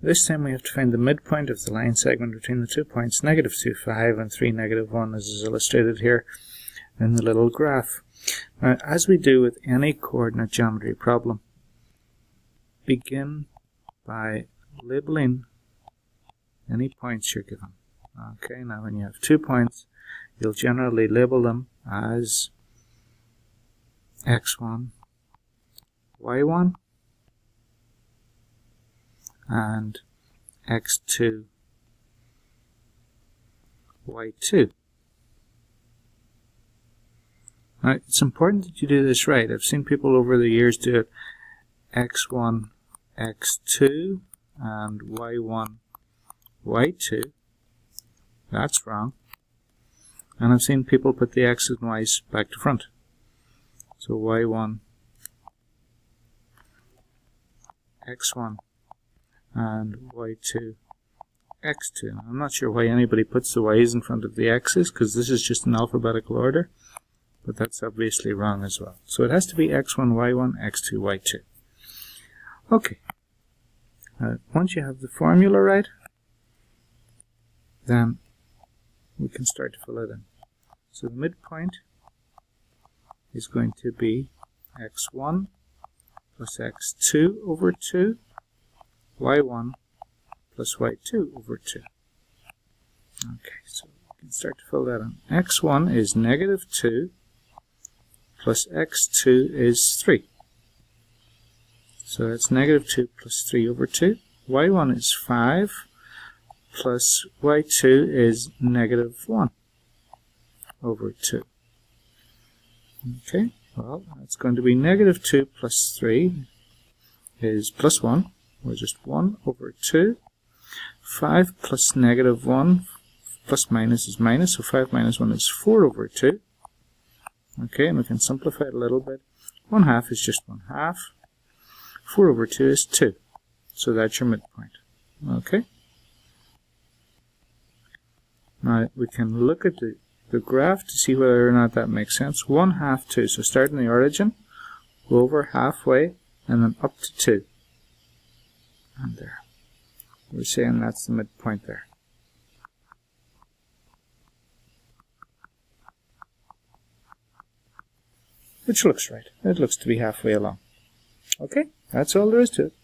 This time we have to find the midpoint of the line segment between the 2 points -2, 5 and 3, -1, as is illustrated here in the little graph. Now, as we do with any coordinate geometry problem, begin by labeling any points you're given. Okay, now when you have 2 points, you'll generally label them as x1, y1, and x2, y2. Now, it's important that you do this right. I've seen people over the years do it x1, x2, and y1, y2. That's wrong. And I've seen people put the x's and y's back to front. So y1, x1, and y2, x2. I'm not sure why anybody puts the y's in front of the x's, because this is just in alphabetical order, but that's obviously wrong as well. So it has to be x1, y1, x2, y2. Okay. Once you have the formula right, then we can start to fill it in. So the midpoint is going to be x1 plus x2 over 2, y1 plus y2 over 2. Okay, so we can start to fill that in. x1 is -2 plus x2 is 3. So that's -2 plus 3 over 2. y1 is 5 plus y2 is -1 over 2. Okay, well, that's going to be -2 plus 3 is plus 1, or just 1 over 2. 5 plus -1 plus minus is minus, so 5 minus 1 is 4 over 2. Okay, and we can simplify it a little bit. 1/2 is just 1/2. 4 over 2 is 2. So that's your midpoint. Okay? Now we can look at the graph to see whether or not that makes sense. 1/2, 2. So start in the origin, go over halfway, and then up to 2. And there. We're saying that's the midpoint there. Which looks right. It looks to be halfway along. Okay, that's all there is to it.